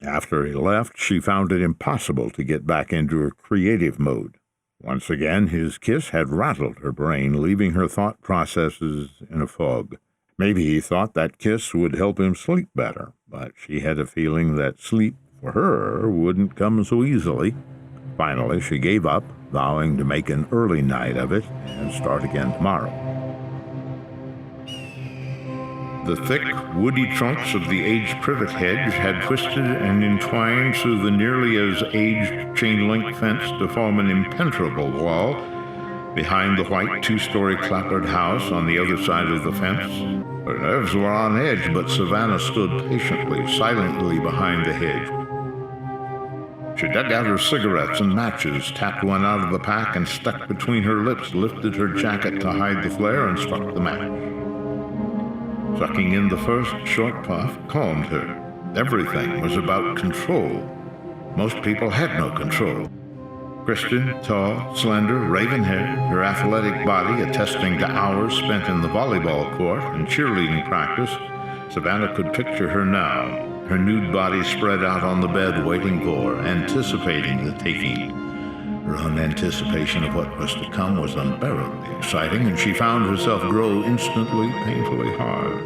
After he left, she found it impossible to get back into her creative mode. Once again, his kiss had rattled her brain, leaving her thought processes in a fog. Maybe he thought that kiss would help him sleep better, but she had a feeling that sleep for her wouldn't come so easily. Finally, she gave up, vowing to make an early night of it and start again tomorrow. The thick, woody trunks of the aged privet hedge had twisted and entwined through the nearly as aged chain-link fence to form an impenetrable wall behind the white two-story clapboard house on the other side of the fence. Her nerves were on edge, but Savannah stood patiently, silently behind the hedge. She dug out her cigarettes and matches, tapped one out of the pack and stuck between her lips, lifted her jacket to hide the flare, and struck the match. Sucking in the first short puff calmed her. Everything was about control. Most people had no control. Kristen, tall, slender, raven-haired, her athletic body attesting to hours spent in the volleyball court and cheerleading practice, Savannah could picture her now, her nude body spread out on the bed waiting for, anticipating the taking. Her unanticipation of what was to come was unbearably exciting, and she found herself grow instantly, painfully hard.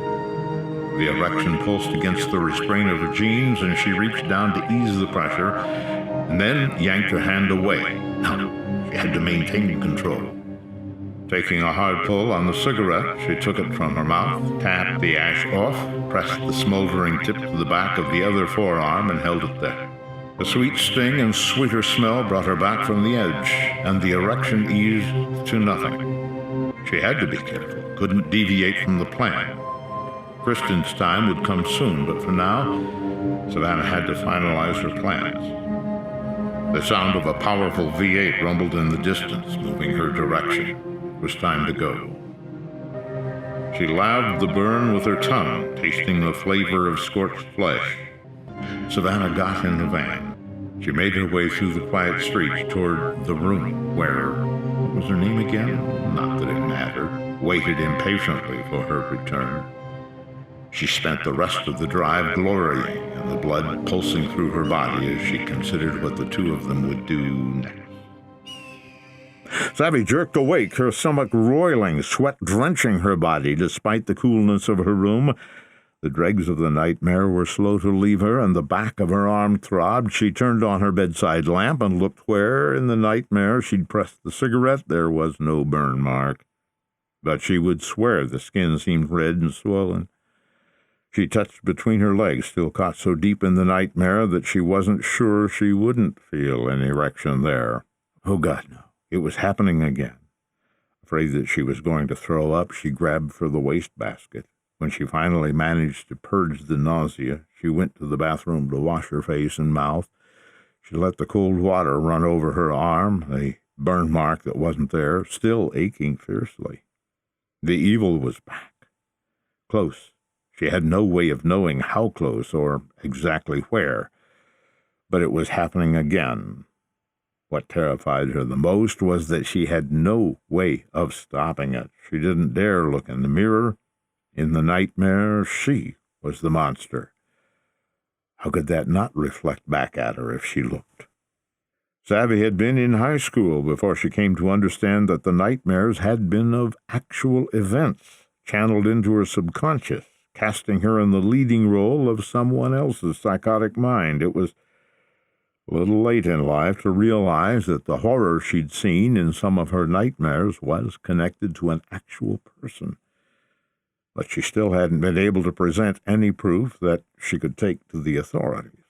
The erection pulsed against the restraint of her jeans, and she reached down to ease the pressure, and then yanked her hand away. No, she had to maintain control. Taking a hard pull on the cigarette, she took it from her mouth, tapped the ash off, pressed the smoldering tip to the back of the other forearm, and held it there. The sweet sting and sweeter smell brought her back from the edge, and the erection eased to nothing. She had to be careful, couldn't deviate from the plan. Kristen's time would come soon, but for now, Savannah had to finalize her plans. The sound of a powerful V8 rumbled in the distance, moving her direction. It was time to go. She laved the burn with her tongue, tasting the flavor of scorched flesh. Savannah got in the van. She made her way through the quiet streets toward the room where, what was her name again? Not that it mattered, waited impatiently for her return. She spent the rest of the drive glorying in the blood pulsing through her body as she considered what the two of them would do next. Savvy jerked awake, her stomach roiling, sweat drenching her body despite the coolness of her room. The dregs of the nightmare were slow to leave her, and the back of her arm throbbed. She turned on her bedside lamp and looked where, in the nightmare, she'd pressed the cigarette. There was no burn mark. But she would swear the skin seemed red and swollen. She touched between her legs, still caught so deep in the nightmare that she wasn't sure she wouldn't feel an erection there. Oh, God, no. It was happening again. Afraid that she was going to throw up, she grabbed for the wastebasket. When she finally managed to purge the nausea, she went to the bathroom to wash her face and mouth. She let the cold water run over her arm, a burn mark that wasn't there, still aching fiercely. The evil was back. Close. She had no way of knowing how close or exactly where, but it was happening again. What terrified her the most was that she had no way of stopping it. She didn't dare look in the mirror. In the nightmare, she was the monster. How could that not reflect back at her if she looked? Savvy had been in high school before she came to understand that the nightmares had been of actual events, channeled into her subconscious, casting her in the leading role of someone else's psychotic mind. It was a little late in life to realize that the horror she'd seen in some of her nightmares was connected to an actual person. But she still hadn't been able to present any proof that she could take to the authorities.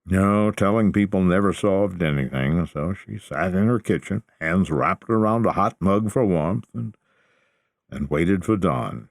No, telling people never solved anything, so she sat in her kitchen, hands wrapped around a hot mug for warmth, and waited for dawn.